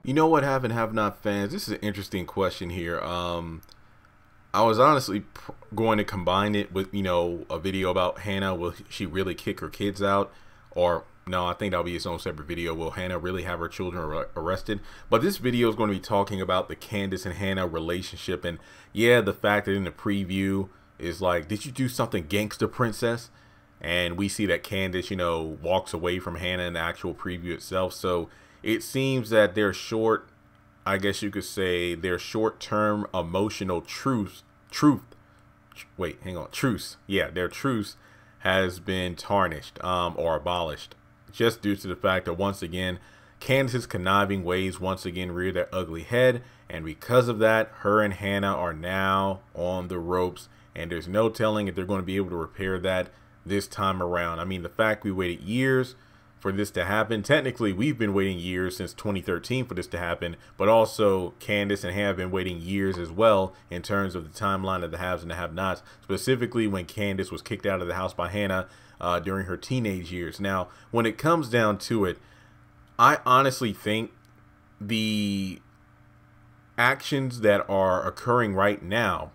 You know what, have and have not fans? This is an interesting question here. I was honestly going to combine it with, a video about Hannah. Will she really kick her kids out? Or, no, I think that'll be its own separate video. Will Hannah really have her children arrested? But this video is going to be talking about the Candace and Hannah relationship. And yeah, the fact that in the preview is like, did you do something gangster, princess? And we see that Candace, walks away from Hannah in the actual preview itself. So it seems that they're short, I guess you could say, their short-term emotional truce. Yeah, their truce has been tarnished or abolished, just due to the fact that once again, Candace's conniving ways once again rear their ugly head, and because of that, her and Hannah are now on the ropes, and there's no telling if they're going to be able to repair that this time around. I mean, the fact we waited years for this to happen. Technically, we've been waiting years since 2013 for this to happen, but also Candace and Hannah have been waiting years as well in terms of the timeline of the haves and the have-nots, specifically when Candace was kicked out of the house by Hannah during her teenage years. Now, when it comes down to it, I honestly think the actions that are occurring right now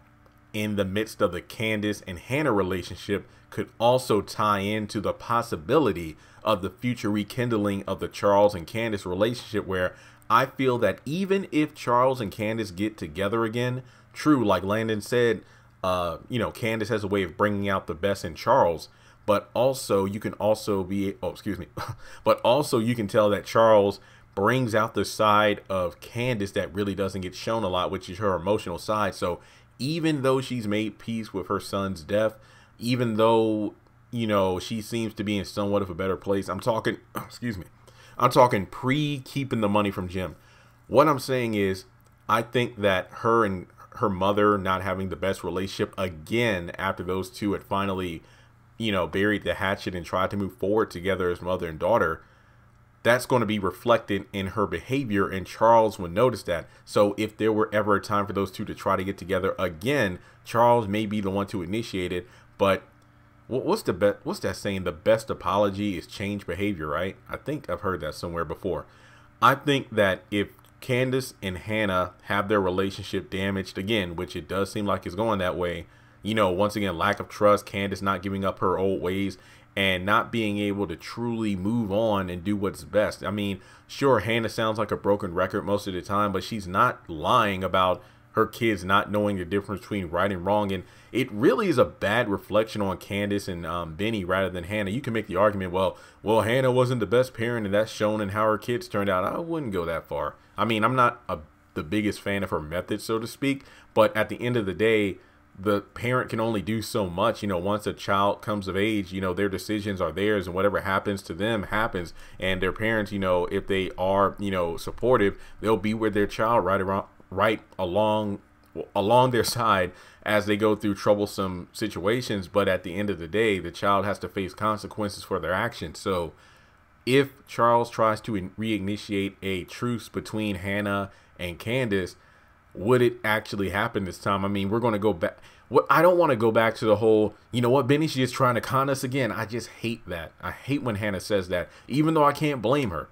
in the midst of the Candace and Hannah relationship could also tie into the possibility of the future rekindling of the Charles and Candace relationship, where I feel that even if Charles and Candace get together again, true, like Landon said, Candace has a way of bringing out the best in Charles, but also you can also be, but also you can tell that Charles brings out the side of Candace that really doesn't get shown a lot, which is her emotional side. So even though she's made peace with her son's death, even though, she seems to be in somewhat of a better place. I'm talking, I'm talking pre-keeping the money from Jim. What I'm saying is, I think that her and her mother not having the best relationship again after those two had finally, buried the hatchet and tried to move forward together as mother and daughter, that's going to be reflected in her behavior, and Charles would notice that. So if there were ever a time for those two to try to get together again, Charles may be the one to initiate it. But what's that saying? The best apology is change behavior, right? I think I've heard that somewhere before. I think that if Candace and Hannah have their relationship damaged again, which it does seem like it's going that way, once again, lack of trust, Candace not giving up her old ways, and not being able to truly move on and do what's best. I mean, sure, Hannah sounds like a broken record most of the time, but she's not lying about her kids not knowing the difference between right and wrong. And it really is a bad reflection on Candace and Benny rather than Hannah. You can make the argument, well, Hannah wasn't the best parent, and that's shown in how her kids turned out. I wouldn't go that far. I mean, I'm not the biggest fan of her method, so to speak, but at the end of the day, the parent can only do so much. Once a child comes of age, their decisions are theirs, and whatever happens to them happens. And their parents, if they are, supportive, they'll be with their child right along their side as they go through troublesome situations. But at the end of the day, the child has to face consequences for their actions. So if Charles tries to reinitiate a truce between Hannah and Candace, would it actually happen this time? I mean, we're going to go back. I don't want to go back to the whole, Benny, she's trying to con us again. I just hate that. I hate when Hannah says that, even though I can't blame her.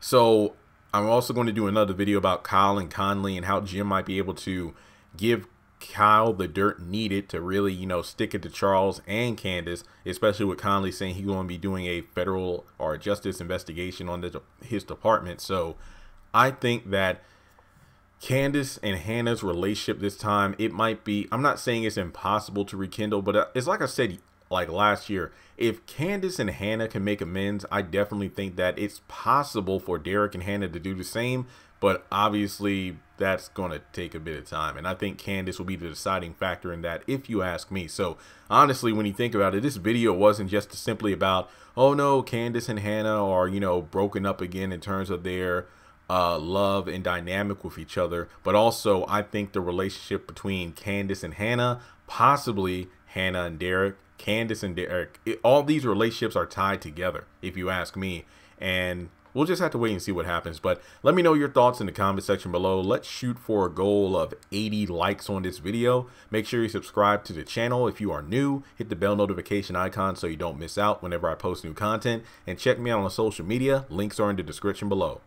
So I'm also going to do another video about Kyle and Conley and how Jim might be able to give Kyle the dirt needed to really, stick it to Charles and Candace, especially with Conley saying he's going to be doing a federal or justice investigation on his department. So I think that Candace and Hannah's relationship this time, it might be, I'm not saying it's impossible to rekindle, but it's like I said, like last year, if Candace and Hannah can make amends, I definitely think that it's possible for Derek and Hannah to do the same, but obviously that's going to take a bit of time, and I think Candace will be the deciding factor in that, if you ask me. So honestly, when you think about it, this video wasn't just simply about, oh no, Candace and Hannah are, broken up again in terms of their love and dynamic with each other, but also I think the relationship between Candace and Hannah, possibly Hannah and Derek, Candace and Derek, all these relationships are tied together, if you ask me, and we'll just have to wait and see what happens. But let me know your thoughts in the comment section below. Let's shoot for a goal of 80 likes on this video. Make sure you subscribe to the channel if you are new. Hit the bell notification icon so you don't miss out whenever I post new content, and check me out on social media. Links are in the description below.